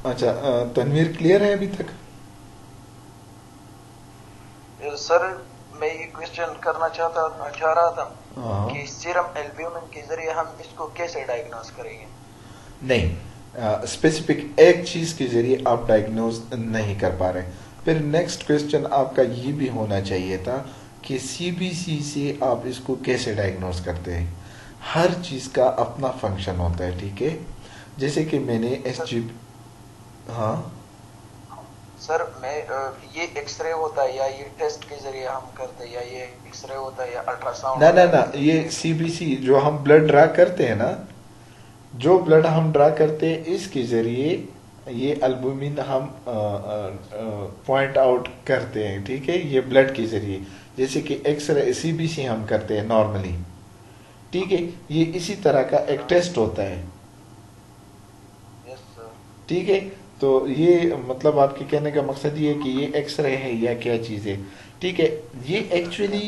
अच्छा, तनवीर क्लियर है अभी तक? सर मैं ये क्वेश्चन करना चाह रहा था हाँ। कि सीरम एल्ब्यूमिन के जरिए हम इसको कैसे डायग्नोस करेंगे। नहीं, स्पेसिफिक एक चीज के जरिए आप डायग्नोज नहीं कर पा रहे। फिर नेक्स्ट क्वेश्चन आपका ये भी होना चाहिए था कि सीबीसी से आप इसको कैसे डायग्नोज करते हैं। हर चीज का अपना फंक्शन होता है, ठीक है। जैसे कि मैंने एस सर जी। हाँ। सर मैं ये एक्सरे होता है या ये टेस्ट के जरिए हम करते हैं, या ये एक्सरे होता है या अल्ट्रासाउंड ना ना होता है, ना, किस ये जरिए करते हैं। सीबीसी जो हम ब्लड ड्रा करते हैं ना, जो ब्लड हम ड्रा करते हैं इसके जरिए ये एल्बुमिन हम पॉइंट आउट करते हैं, ठीक है, ये ब्लड के जरिए। जैसे कि एक्सरे सीबीसी हम करते हैं नॉर्मली, ठीक है। ये इसी तरह का एक हाँ। टेस्ट होता है, यस सर। ठीक है। तो ये मतलब आपके कहने का मकसद ये है कि ये एक्सरे है या क्या चीज़ है, ठीक है। ये यस सर। एक्चुअली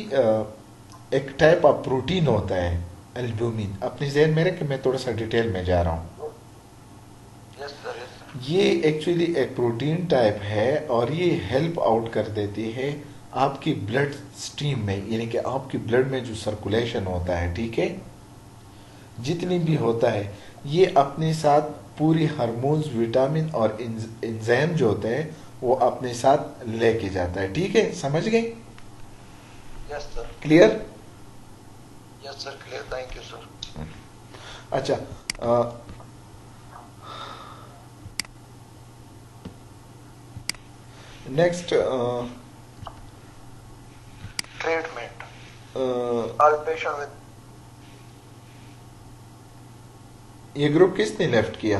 एक टाइप ऑफ प्रोटीन होता है एल्बुमिन। अपने जहन में रख के मैं थोड़ा सा डिटेल में जा रहा हूँ। Yes sir. Yes sir. ये एक्चुअली एक प्रोटीन टाइप है और ये हेल्प आउट कर देती है आपकी ब्लड स्ट्रीम में, यानी कि आपकी ब्लड में जो सर्कुलेशन होता है, ठीक है, जितनी यस भी सर। होता है, ये अपने साथ पूरी हार्मोन्स, विटामिन और एंजाइम जो होते हैं वो अपने साथ लेके जाता है, ठीक है। समझ गए? Yes sir. Clear? Yes sir clear, thank you sir. अच्छा, next, treatment all patient with ये ग्रुप किसने लेफ्ट किया?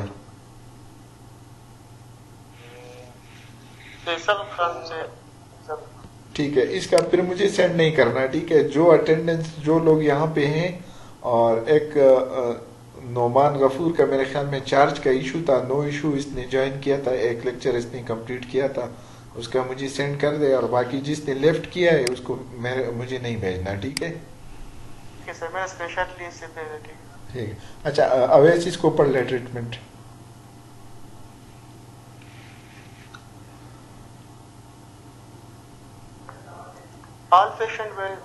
फैसल खान से। सब। ठीक है, इसका फिर मुझे सेंड नहीं करना, ठीक है। जो अटेंडेंस जो लोग यहाँ पे हैं, और एक नोमान गफूर का मेरे ख्याल में चार्ज का इशू था, नो इशू, इसने ज्वाइन किया था, एक लेक्चर इसने कंप्लीट किया था, उसका मुझे सेंड कर दे। और बाकी जिसने लेफ्ट किया है उसको मुझे नहीं भेजना, ठीक है। ठीक है सर, मैंने स्क्रीनशॉट ली इससे पहले। ठीक है। ठीक है। अच्छा, अवैस इसको पढ़ ले treatment. All patients with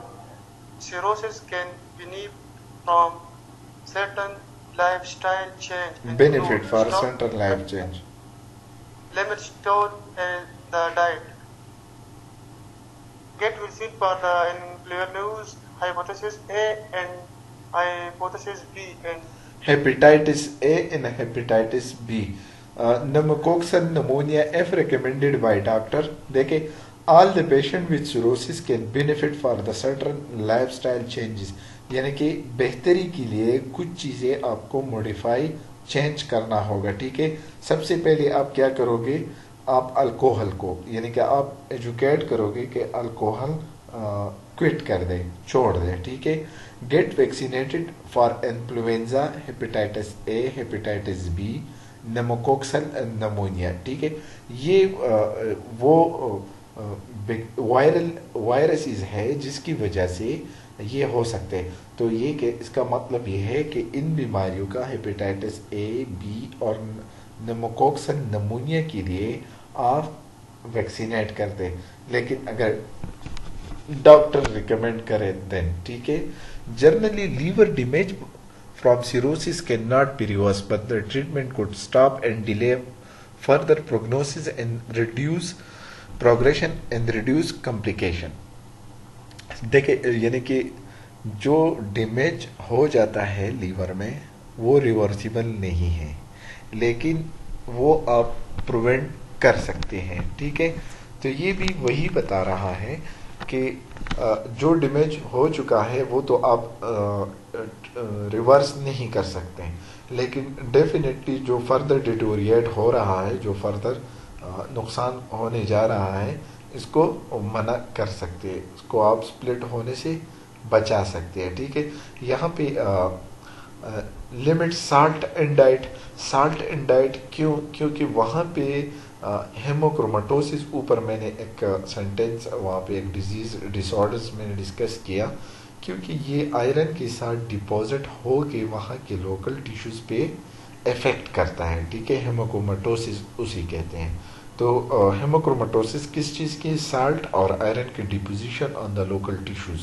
cirrhosis can benefit from certain lifestyle change benefit include for stop central life change. limit stone in the diet. Get visit for the influenza hypothesis A and hypothesis B and Hepatitis A and hepatitis B. Pneumococcal pneumonia if recommended by doctor. देखे, all the patient with cirrhosis can benefit for the certain lifestyle changes. यानी कि बेहतरी के लिए कुछ चीज़ें आपको modify change करना होगा, ठीक है। सबसे पहले आप क्या करोगे, आप अल्कोहल को, यानी कि आप एजुकेट करोगे कि अल्कोहल क्विट कर दे, छोड़ दे, ठीक है। Get vaccinated for influenza, hepatitis A, hepatitis B, pneumococcal pneumonia, ठीक है। ये वो वायरल वायरसेस है जिसकी वजह से ये हो सकते हैं। तो ये कि इसका मतलब ये है कि इन बीमारियों का, हेपेटाइटिस ए, बी और नेमोकोक्सल नमोनिया के लिए आप वैक्सीनेट कर दें। लेकिन अगर डॉक्टर रिकमेंड करे देन, ठीक है। Generally liver damage from cirrhosis cannot be reversed, but the treatment could stop and delay further prognosis and reduce progression and reduce complication. देखिए, यानी कि जो डैमेज हो जाता है लीवर में वो रिवर्सिबल नहीं है, लेकिन वो आप प्रिवेंट कर सकते हैं, ठीक है। तो ये भी वही बता रहा है कि जो डैमेज हो चुका है वो तो आप रिवर्स नहीं कर सकते हैं, लेकिन डेफिनेटली जो फर्दर डिटोरिएट हो रहा है, जो फर्दर नुकसान होने जा रहा है, इसको मना कर सकते हैं, इसको आप स्प्लिट होने से बचा सकते हैं, ठीक है। यहाँ पे limit salt in diet, salt in diet क्यों? क्योंकि वहाँ पे हेमोक्रोमेटोसिस, ऊपर मैंने एक सेंटेंस वहाँ पे एक डिजीज डिसऑर्डर्स मैंने डिस्कस किया, क्योंकि ये आयरन के साथ डिपॉजिट हो के वहाँ के लोकल टिश्यूज पे इफेक्ट करता है, ठीक है। हेमोक्रोमेटोसिस उसी कहते हैं। तो हेमोक्रोमेटोसिस किस चीज़ की? साल्ट और आयरन की deposition on the local tissues,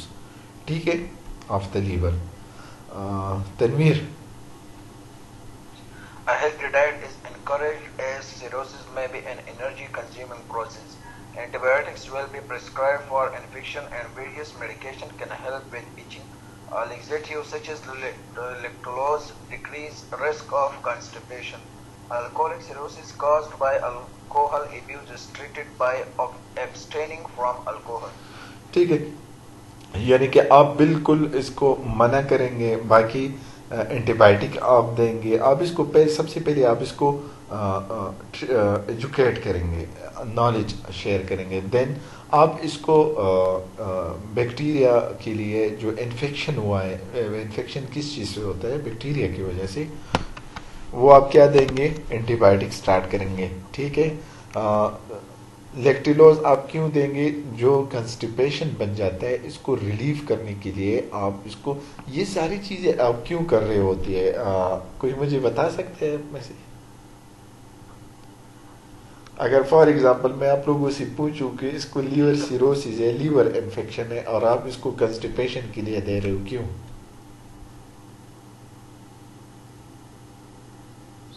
ठीक है, of the liver. Tanveer, A healthy diet is encouraged as cirrhosis may be an energy-consuming process. Antibiotics will be prescribed for infection and various medication can help with itching. Laxatives such as lactulose decrease risk of constipation. Alcoholic cirrhosis caused by alcohol abuse is treated by abstaining from alcohol. ठीक है, यानी कि आप बिल्कुल इसको मना करेंगे, बाकी एंटीबायोटिक आप देंगे, आप इसको सबसे पहले आप इसको एजुकेट करेंगे, नॉलेज शेयर करेंगे, देन आप इसको बैक्टीरिया के लिए जो इन्फेक्शन हुआ है, इन्फेक्शन किस चीज़ से होता है? बैक्टीरिया की वजह से, वो आप क्या देंगे? एंटीबायोटिक स्टार्ट करेंगे, ठीक है। लैक्टिलोज आप क्यों देंगे? जो कंस्टिपेशन बन जाता है इसको रिलीव करने के लिए आप इसको, ये सारी चीज़ें आप क्यों कर रहे होती है? कोई मुझे बता सकते हैं में से? अगर फॉर एग्जांपल मैं आप लोगों से पूछूं कि इसको लीवर सिरोसिस है, लीवर इन्फेक्शन है, और आप इसको कंस्टिपेशन के लिए दे रहे हो, क्यों?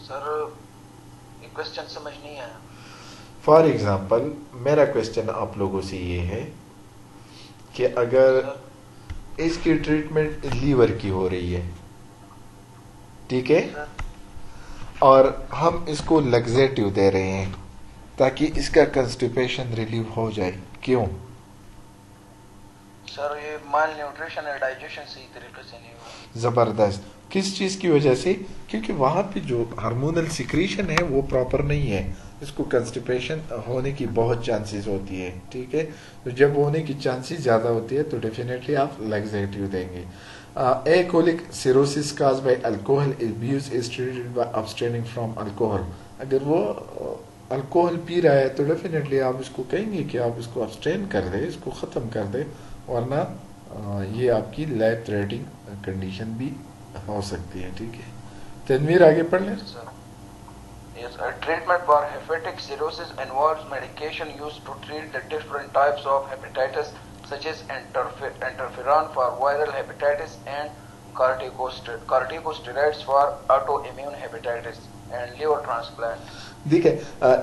सर ये क्वेश्चन समझ नहीं आया। फॉर एग्जांपल मेरा क्वेश्चन आप लोगों से ये है कि अगर इसकी ट्रीटमेंट लीवर की हो रही है, ठीक है, और हम इसको लग्जेटिव दे रहे हैं ताकि इसका कंस्टिपेशन रिलीव हो जाए, क्यों? सर ये माल न्यूट्रिशन और डाइजेशन सही तरीके से नहीं हुआ। जबरदस्त। किस चीज की वजह से? क्योंकि वहां पे जो हार्मोनल सिक्रीशन है वो प्रॉपर नहीं है, इसको कंस्टिपेशन होने की बहुत चांसेस होती है, ठीक है। तो जब होने की चांसेस ज्यादा होती है तो डेफिनेटली आप लैक्सेटिव देंगे। एकोलिक cirrhosis caused by alcohol abuse is treated by abstaining from alcohol। अगर वो अल्कोहल पी रहा है तो डेफिनेटली आप इसको कहेंगे कि आप इसको abstain कर दे, इसको खत्म कर दे, वरना ये आपकी लाइफ थ्रेटनिंग कंडीशन भी हो सकती है, ठीक है। तनवीर आगे पढ़ लें। Yes, a treatment for hepatic cirrhosis involves medication used to treat the different types of hepatitis, such as interferon for viral hepatitis and corticosteroids for autoimmune hepatitis and liver transplant. देखिए,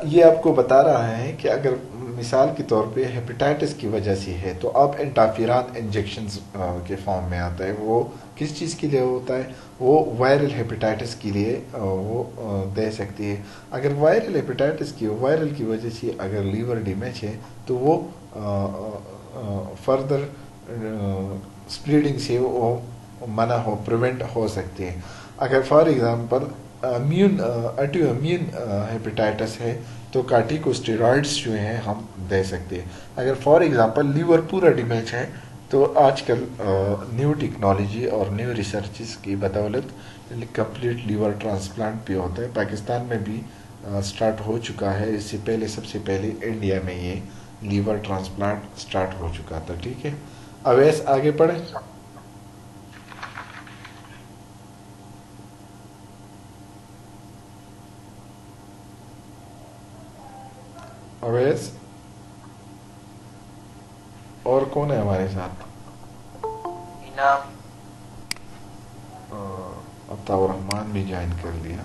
ये आपको बता रहा है कि अगर मिसाल के तौर पे हेपेटाइटिस की वजह से है तो आप एंटाफिरान इंजेक्शंस के फॉर्म में आता है। वो किस चीज़ के लिए होता है? वो वायरल हेपेटाइटिस के लिए वो दे सकती है। अगर वायरल हेपेटाइटिस की, वायरल की वजह से अगर लीवर डैमेज है तो वो फर्दर स्प्लीडिंग से वो मना हो, प्रिवेंट हो सकती है। अगर फॉर एग्जांपल ऑटोइम्यून हेपेटाइटिस है तो कार्टिकोस्टेरॉइड्स जो हैं हम दे सकते हैं। अगर फॉर एग्जांपल लीवर पूरा डैमेज है तो आजकल न्यू टेक्नोलॉजी और न्यू रिसर्चेस की बदौलत कंप्लीट लीवर ट्रांसप्लांट भी होता है। पाकिस्तान में भी स्टार्ट हो चुका है। इससे पहले, सबसे पहले इंडिया में ये लीवर ट्रांसप्लांट स्टार्ट हो चुका था, ठीक है। अवैस आगे पढ़े। अवैस, और कौन है हमारे साथ? इनाम। अताउर रहमान भी ज्वाइन कर लिया।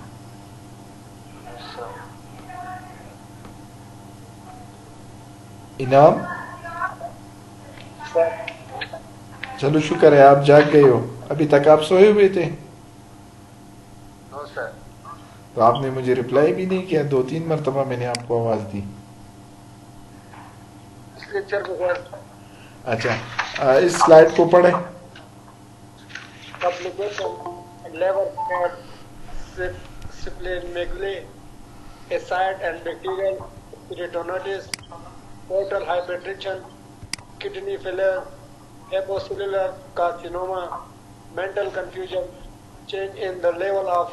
इनाम, चलो शुक्र है आप जाग गए हो। अभी तक आप सोए हुए थे? No sir. तो आपने मुझे रिप्लाई भी नहीं किया। 2-3 मरतबा मैंने आपको आवाज दी। अच्छा, इस स्लाइड को पढ़े। Complication, liver fat, splenomegaly, acid and bacterial peritonitis, portal hypertension, kidney failure, hepatocellular carcinoma, mental confusion, change in the level of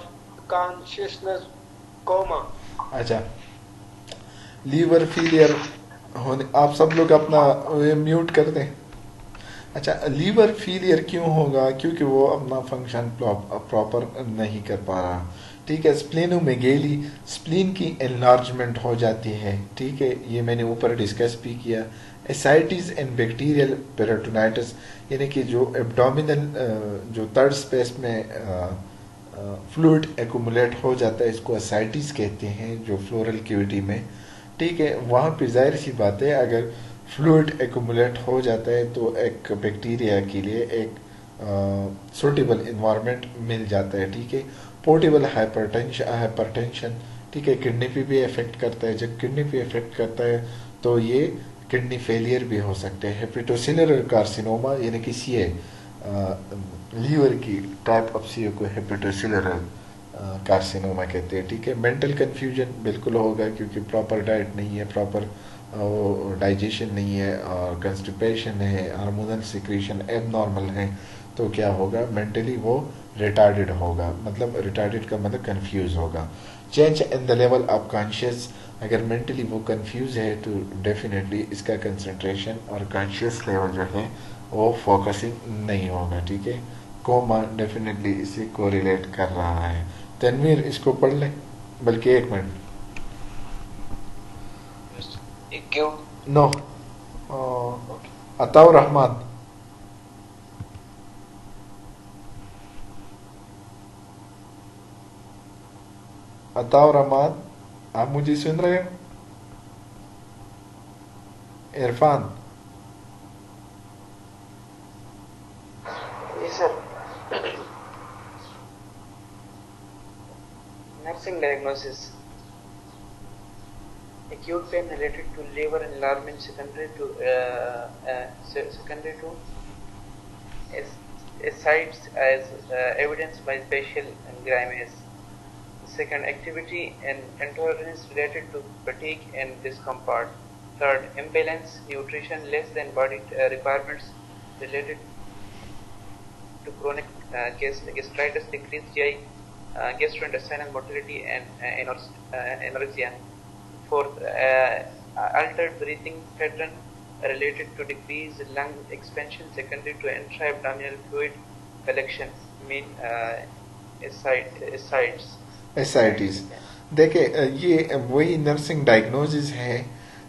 consciousness, coma. अच्छा, लीवर फेलियर होने, आप सब लोग अपना म्यूट कर दें। अच्छा, लीवर फेलियर क्यों होगा? क्योंकि वो अपना फंक्शन प्रॉपर नहीं कर पा रहा, ठीक है। स्प्लेनोमेगेली, स्प्लीन की एनलार्जमेंट हो जाती है, ठीक है, ये मैंने ऊपर डिस्कस भी किया। एसाइटिस एंड बैक्टीरियल पेरिटोनाइटिस, यानी कि जो एब्डोमिनल जो थर्ड स्पेस में फ्लूइड एक्यूमुलेट हो जाता है, इसको एसाइटिस कहते हैं, जो फ्लोरल कैविटी में, ठीक है। वहाँ पे जाहिर सी बात है अगर फ्लूइड एक्यूमुलेट हो जाता है तो एक बैक्टीरिया के लिए एक सुटेबल इन्वायरमेंट मिल जाता है, ठीक है। पोर्टेबल हाइपरटेंशन, ठीक है, किडनी पे भी इफेक्ट करता है। जब किडनी पे इफेक्ट करता है तो ये किडनी फेलियर भी हो सकते हैं। हेपेटोसेलुलर कार्सिनोमा, यानी कि सीए, लीवर की टाइप ऑफ सीए को हेपेटोसेलुलर कार्सिनोमा कहते हैं, ठीक है। मेंटल कंफ्यूजन बिल्कुल होगा क्योंकि प्रॉपर डाइट नहीं है, प्रॉपर डाइजेशन नहीं है, और कंस्टिपेशन है, हार्मोनल सिक्रीशन एबनॉर्मल है, तो क्या होगा, मेंटली वो रिटार्डेड होगा। मतलब रिटार्डेड का मतलब कंफ्यूज होगा। Change in the level of conscious, अगर मेंटली वो कंफ्यूज है तो डेफिनेटली इसका कंसंट्रेशन और कॉन्शियस लेवल जो है वो फोकसिंग नहीं होगा, ठीक है। कोमा डेफिनेटली इसे कोरिलेट कर रहा है। तनवीर इसको पढ़ लें, बल्कि एक मिनट, क्यों नो, अताउर रहमान, अताउर रहमान, आप मुझे सुन रहे हो? Irfan, Yes, sir. Nursing diagnosis. Acute pain related to liver enlargement secondary to ascites as evidenced by facial grimace. Second, activity and intolerance related to fatigue and discomfort. Third, imbalance nutrition less than body requirements related to chronic gastritis, decreased GI gastrointestinal motility, and anorexia. Fourth, altered breathing pattern related to decreased lung expansion secondary to intra-abdominal fluid collection, mean ascites. Ascites. देखे, ये वही nursing diagnosis है।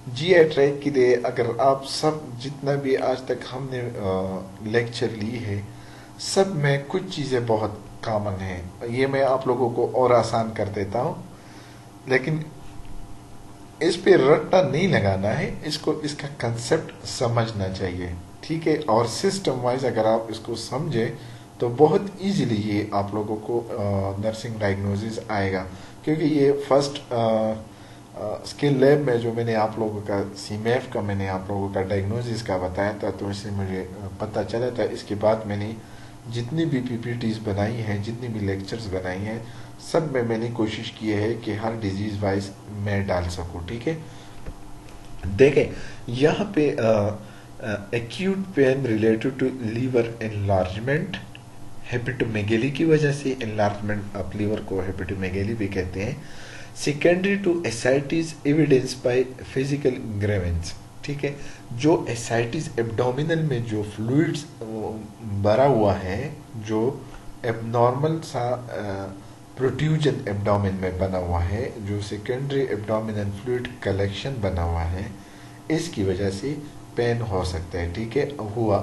GI tract के लिए अगर आप सब जितना भी आज तक हमने लेक्चर ली है, सब में कुछ चीज़ें बहुत कॉमन हैं। ये मैं आप लोगों को और आसान कर देता हूँ, लेकिन इस पे रट्टा नहीं लगाना है, इसको इसका कंसेप्ट समझना चाहिए, ठीक है। और सिस्टम वाइज अगर आप इसको समझे तो बहुत इजीली ये आप लोगों को नर्सिंग डायग्नोसिस आएगा। क्योंकि ये फर्स्ट स्किल लैब में जो मैंने आप लोगों का सीमेफ का मैंने आप लोगों का डायग्नोसिस का बताया था, तो इससे मुझे पता चला था। इसके बाद मैंने जितनी भी पीपीटीज बनाई हैं, जितनी भी लेक्चर्स बनाई हैं, सब में मैंने कोशिश की है कि हर डिजीज वाइज मैं डाल सकूं, ठीक है। देखें यहाँ पे acute pain related to liver enlargement, hepatomegaly की वजह से एनलार्जमेंट ऑफ लीवर को हेपेटोमेगेली भी कहते हैं। Secondary to ascites evidence by physical grievance, ठीक है। जो एसाइटिस एब्डोमिनल में जो फ्लूइड्स भरा हुआ है, जो एबनॉर्मल सा प्रोट्रूजन एब्डोमिन में बना हुआ है, जो सेकेंडरी एब्डोमिनल फ्लूइड कलेक्शन बना हुआ है, इसकी वजह से पेन हो सकता है, ठीक है। हुआ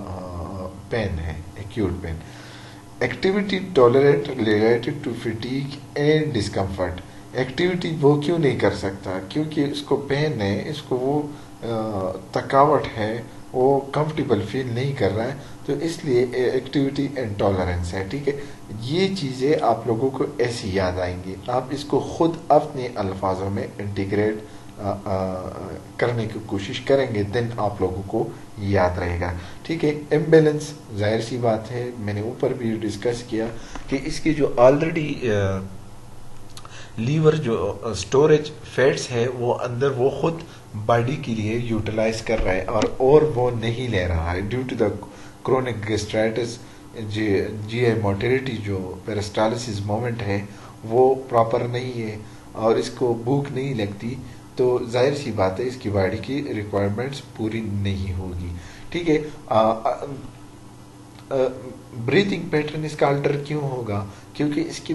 पेन है, acute pain. Activity tolerant related to fatigue and discomfort, activity वो क्यों नहीं कर सकता, क्योंकि इसको पेन है, इसको वो थकावट है, वो कंफर्टेबल फील नहीं कर रहा है, तो इसलिए एक्टिविटी इंटॉलरेंस है, ठीक है। ये चीज़ें आप लोगों को ऐसी याद आएंगी, आप इसको खुद अपने अल्फाजों में इंटीग्रेट करने की कोशिश करेंगे, देन आप लोगों को याद रहेगा, ठीक है। इम्बैलेंस, जाहिर सी बात है, मैंने ऊपर भी डिस्कस किया कि इसकी जो ऑलरेडी लीवर जो स्टोरेज फैट्स है वो अंदर वो खुद बॉडी के लिए यूटिलाइज कर रहा है और वो नहीं ले रहा है due to the chronic gastritis. GI motility जो पेरिस्टालिसिस मोमेंट है वो प्रॉपर नहीं है और इसको भूख नहीं लगती, तो जाहिर सी बात है इसकी बॉडी की रिक्वायरमेंट्स पूरी नहीं होगी, ठीक है। ब्रीथिंग पैटर्न इसका अल्टर क्यों होगा? क्योंकि इसकी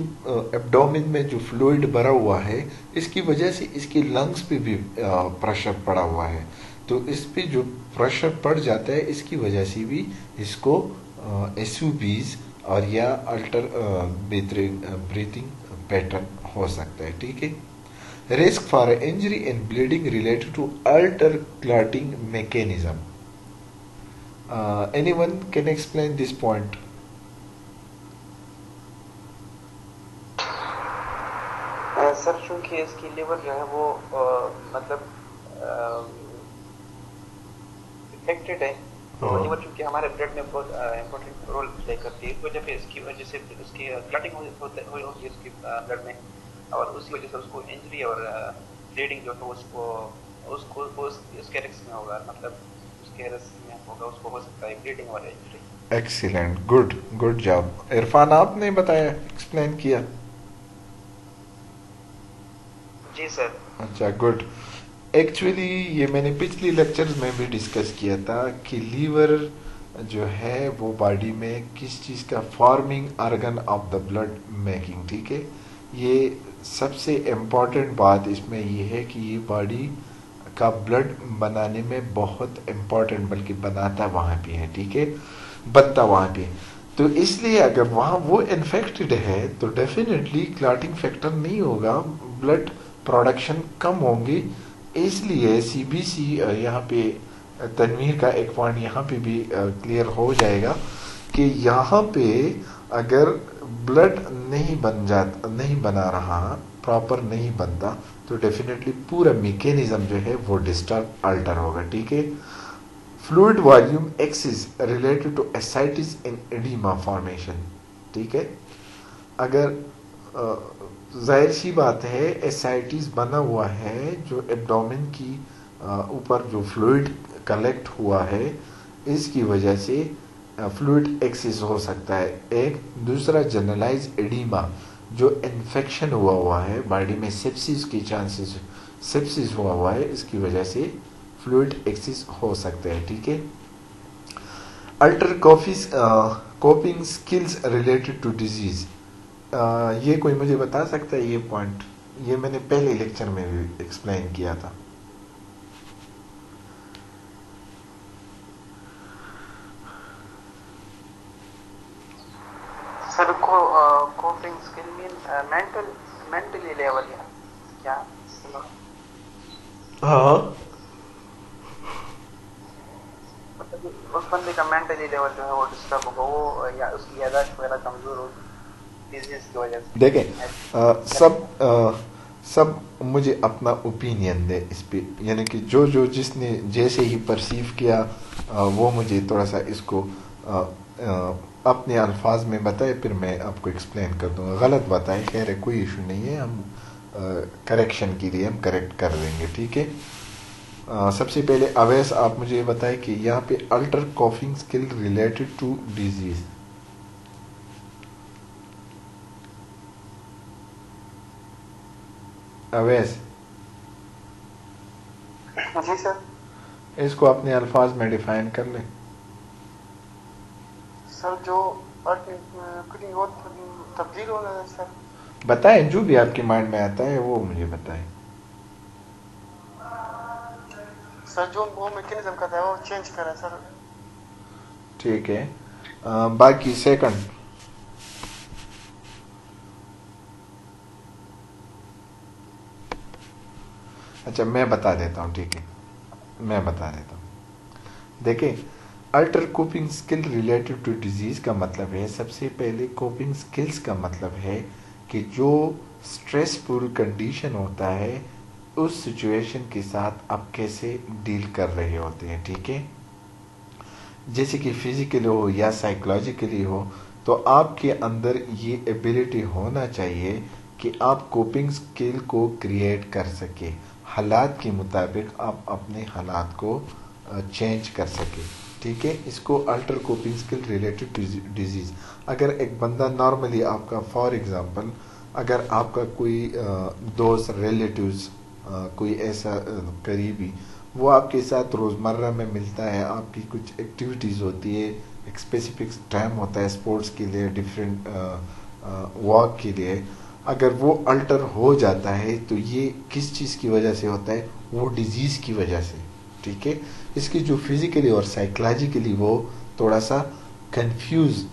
एब्डोमेन में जो फ्लूइड भरा हुआ है, इसकी वजह से इसकी लंग्स पे भी प्रेशर पड़ा हुआ है। तो इस पे जो प्रेशर पड़ जाता है, इसकी वजह से भी इसको एसयूबीज और या अल्टर ब्रीथिंग पैटर्न हो सकता है। ठीक है। Risk for injury and bleeding related to alter clotting mechanism. Anyone can explain this point? Sir चूंकि इसकी लिवर जो है वो मतलब इफेक्टेड है, तो लिवर चूंकि हमारे ब्लड में बहुत इम्पोर्टेंट रोल प्ले करती है, इस वजह से इसकी वजह से उसकी क्लॉटिंग होगी उसकी ब्लड में, और उसी वजह से उसको इंजरी और ब्लीडिंग जो है उसको उसके रिस्क में होगा, मतलब उसके रिस्क में होगा, उसको हो सकता है ब्लीडिंग और injury. Excellent, good job. Irfan, आपने बताया, एक्सप्लेन किया? जी सर। अच्छा, गुड। एक्चुअली ये मैंने पिछली लेक्चर्स में भी डिस्कस किया था कि लीवर जो है वो बॉडी में किस चीज़ का forming organ of the blood making. ठीक है। ये सबसे इम्पॉर्टेंट बात इसमें ये है कि ये बॉडी का ब्लड बनाने में बहुत इम्पॉर्टेंट, बल्कि बनाता वहाँ पे है। ठीक है, बनता वहाँ पे। तो इसलिए अगर वहाँ वो इन्फेक्टेड है तो डेफिनेटली क्लॉटिंग फैक्टर नहीं होगा, ब्लड प्रोडक्शन कम होंगी। इसलिए सीबीसी यहाँ पे तनवीर का एक पॉइंट यहाँ पे भी क्लियर हो जाएगा कि यहाँ पे अगर ब्लड नहीं बना रहा, प्रॉपर नहीं बनता, तो डेफिनेटली पूरा मैकेनिज्म जो है वो डिस्टर्ब, अल्टर होगा। ठीक है। Fluid volume excess is related to ascites in edema formation. ठीक है। अगर जाहिर सी बात है एसाइटिस बना हुआ है, जो एब्डोमेन की ऊपर जो फ्लूइड कलेक्ट हुआ है, इसकी वजह से फ्लूइड एक्सिस हो सकता है। एक दूसरा जनरलाइज एडिमा, जो इन्फेक्शन हुआ है बॉडी में, सेप्सिस की चांसेस, सेप्सिस हुआ है, इसकी वजह से फ्लूइड एक्सिस हो सकता है। ठीक है। Alter coping skills related to disease, ये कोई मुझे बता सकता है? ये पॉइंट ये मैंने पहले लेक्चर में भी एक्सप्लेन किया था। Sir coping skill mean mentally level या क्या? हाँ, मतलब उस बंदे का मेंटली लेवल जो है वो डिस्टर्ब होगा, वो या उसकी याददाश्त वगैरह कमजोर होगी डिजीज की वजह से। देखें, सब मुझे अपना ओपिनियन दे इस पे, यानी कि जो जिसने जैसे ही परसीव किया वो मुझे थोड़ा सा इसको अपने अल्फाज में बताए, फिर मैं आपको एक्सप्लेन कर दूंगा। गलत बताए, खैर है, कोई इशू नहीं है, हम करेक्शन के लिए हम करेक्ट कर देंगे। ठीक है। सबसे पहले अवैस, आप मुझे ये बताएं कि यहाँ पे alter coping skill related to disease, Awais ji sir. इसको अपने अल्फाज में डिफाइन कर ले। सर जो कुकिंग हो तब्दील होना है सर। बताएं, जो भी आपके माइंड में आता है वो मुझे बताएं। सर जो वो मैकेनिज्म का था वो चेंज करा सर। ठीक है। बाकी सेकंड, अच्छा मैं बता देता हूँ। ठीक है, मैं बता देता हूँ। देखिए, alter coping skill related to disease का मतलब है, सबसे पहले कोपिंग स्किल्स का मतलब है कि जो स्ट्रेसफुल कंडीशन होता है उस सिचुएशन के साथ आप कैसे डील कर रहे होते हैं। ठीक है। जैसे कि फिजिकली हो या साइकोलॉजिकली हो, तो आपके अंदर ये एबिलिटी होना चाहिए कि आप कोपिंग स्किल को क्रिएट कर सके, हालात के मुताबिक आप अपने हालात को चेंज कर सके। ठीक है। इसको alter coping skill related disease. अगर एक बंदा नॉर्मली आपका, फॉर एग्जांपल, अगर आपका कोई दोस्त, रिलेटिव्स, कोई ऐसा करीबी, वो आपके साथ रोज़मर्रा में मिलता है, आपकी कुछ एक्टिविटीज़ होती है, एक स्पेसिफिक टाइम होता है स्पोर्ट्स के लिए, डिफरेंट वॉक के लिए, अगर वो अल्टर हो जाता है तो ये किस चीज़ की वजह से होता है? वो डिजीज़ की वजह से, ठीक है। इसकी जो फिजिकली और साइकोलॉजिकली वो थोड़ा सा कंफ्यूज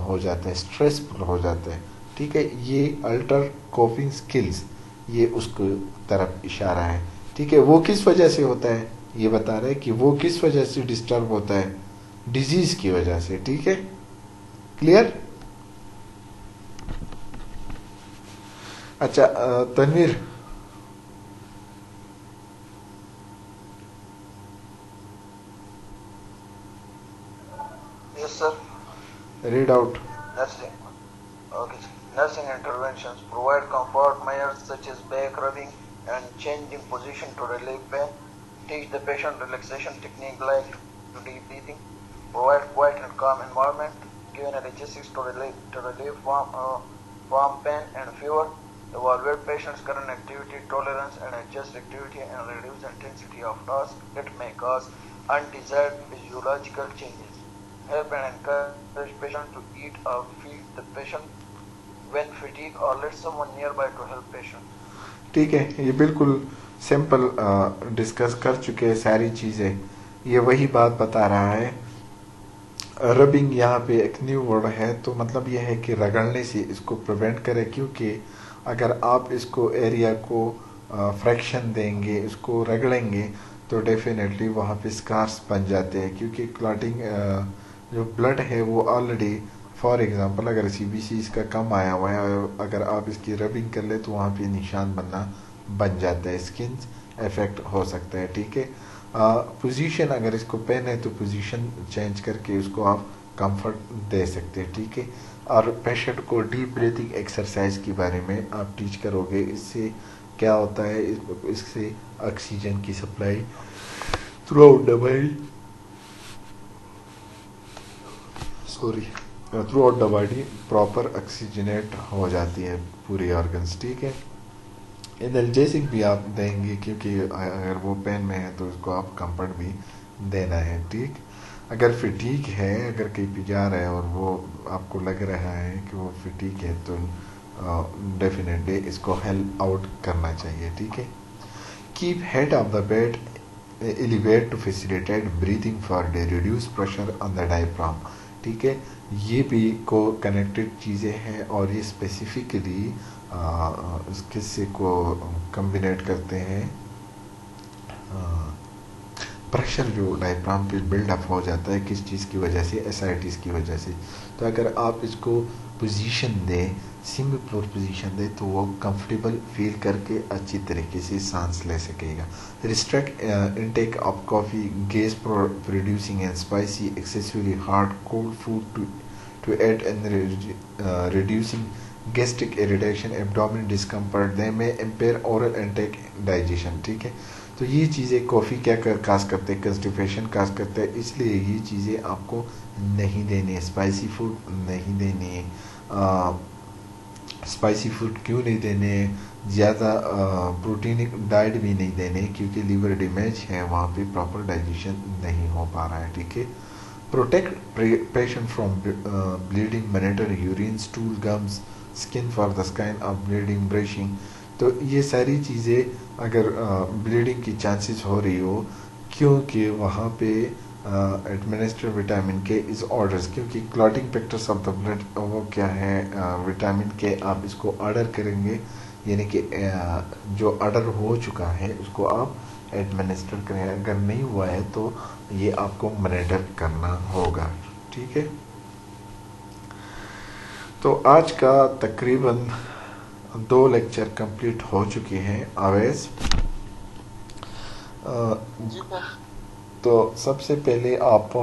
हो जाता है, स्ट्रेसफुल हो जाता है, ठीक है। ये अल्टर कोपिंग स्किल्स, ये उसको तरफ इशारा है, ठीक है। वो किस वजह से होता है? ये बता रहा है कि वो किस वजह से डिस्टर्ब होता है? डिजीज की वजह से, ठीक है। क्लियर? अच्छा Tanveer, Yes, sir. Read out. Nursing. Okay. Nursing interventions provide comfort measures such as back rubbing and changing position to relieve pain. Teach the patient relaxation technique like deep breathing. Provide quiet and calm environment. Give analgesics to relieve from pain and fever. Evaluate patient's current activity tolerance and adjust activity and reduce intensity of task that may cause undesired physiological changes. Help and encourage patient to eat or feed the patient when fatigued or let someone nearby to help patient. ठीक है, ये बिल्कुल simple discuss कर चुके हैं सारी चीज़ें। ये वही बात बता रहा है। रबिंग यहाँ पे एक न्यू वर्ड है, तो मतलब यह है कि रगड़ने से इसको प्रिवेंट करें, क्योंकि अगर आप इसको एरिया को फ्रैक्शन देंगे, इसको रगड़ेंगे, तो डेफिनेटली वहाँ पे स्कार्स बन जाते हैं, क्योंकि क्लॉटिंग जो ब्लड है वो ऑलरेडी, फॉर एग्जांपल अगर सीबीसी इसका कम आया हुआ है, अगर आप इसकी रबिंग कर ले तो वहाँ पे निशान बन जाता है, स्किन इफेक्ट हो सकता है, ठीक है। पोजीशन अगर इसको पेन है तो पोजीशन चेंज करके उसको आप कंफर्ट दे सकते हैं, ठीक है। और पेशेंट को डीप ब्रीथिंग एक्सरसाइज के बारे में आप टीच करोगे। इससे क्या होता है? इससे ऑक्सीजन की supply through out the body, through out the body proper oxygenate हो जाती है पूरी ऑर्गन्स, ठीक है। एनाल्जेसिक भी आप देंगे, क्योंकि अगर वो पेन में है तो उसको आप कंफर्ट भी देना है, ठीक। अगर फिटीक है, अगर कहीं पे जा रहा है और वो आपको लग रहा है कि वो फिटीक है, तो डेफिनेटली इसको हेल्प आउट करना चाहिए, ठीक है। Keep head of the bed elevate to facilitate breathing for day, reduce pressure on the diaphragm, ठीक है। ये भी को कनेक्टेड चीज़ें हैं और ये स्पेसिफिकली इस किस्से को कम्बिनेट करते हैं। प्रेशर जो डायफ्राम पे बिल्डअप हो जाता है किस चीज़ की वजह से? एसाइटिस की वजह से। तो अगर आप इसको पोजीशन दें, सिमिलर पोजीशन दें, तो वो कंफर्टेबल फील करके अच्छी तरीके से सांस ले सकेगा। Restrict intake of coffee, gas producing and spicy excessively hard cold food to add and reducing gastric irritation, abdominal discomfort, they may impair oral intake digestion, ठीक है। तो ये चीज़ें कॉफ़ी क्या काज करते हैं? कंस्टिपेशन काज करते हैं, इसलिए ये चीज़ें आपको नहीं देनी है। स्पाइसी फूड नहीं देनी है। स्पाइसी फूड क्यों नहीं देने? ज़्यादा प्रोटीनिक डाइट भी नहीं देने, क्योंकि लीवर डैमेज है, वहाँ पे प्रॉपर डाइजेशन नहीं हो पा रहा है, ठीक है। Protect patient from bleeding, monitor urine, stool, gums, skin for the sign of bleeding, brushing. तो ये सारी चीज़ें अगर ब्लीडिंग की चांसेस हो रही हो, क्योंकि वहाँ पे एडमिनिस्टर विटामिन के इस ऑर्डर्स, क्योंकि clotting factors of the blood वो क्या है? विटामिन के आप इसको ऑर्डर करेंगे, यानी कि जो ऑर्डर हो चुका है उसको आप एडमिनिस्टर करें। अगर नहीं हुआ है तो ये आपको मॉनिटर करना होगा, ठीक है। तो आज का तकरीबन 2 लेक्चर कंप्लीट हो चुके हैं। आवेश, तो सबसे पहले आप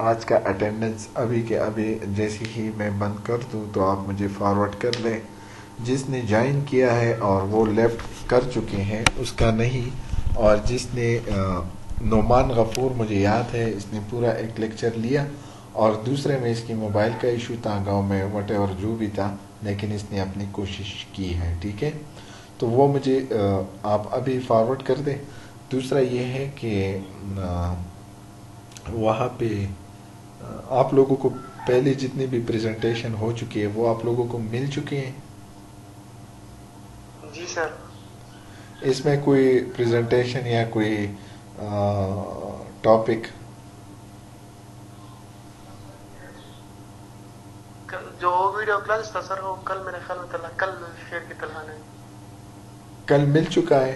आज का अटेंडेंस अभी के अभी जैसे ही मैं बंद कर दूं तो आप मुझे फॉरवर्ड कर लें। जिसने ज्वाइन किया है और वो लेफ्ट कर चुके हैं उसका नहीं, और जिसने नोमान गफूर, मुझे याद है इसने पूरा एक लेक्चर लिया, और दूसरे में इसकी मोबाइल का इशू था गांव में, वट एवर जो भी था, लेकिन इसने अपनी कोशिश की है, ठीक है। तो वो मुझे आप अभी फॉरवर्ड कर दें। दूसरा ये है कि वहाँ पे आप लोगों को पहले जितनी भी प्रेजेंटेशन हो चुकी है वो आप लोगों को मिल चुकी हैं? जी सर। इसमें कोई प्रेजेंटेशन या कोई टॉपिक जो वीडियो क्लास था सर वो कल मेरे ख्याल में कल शेयर की तलहा ने कल मिल चुका है?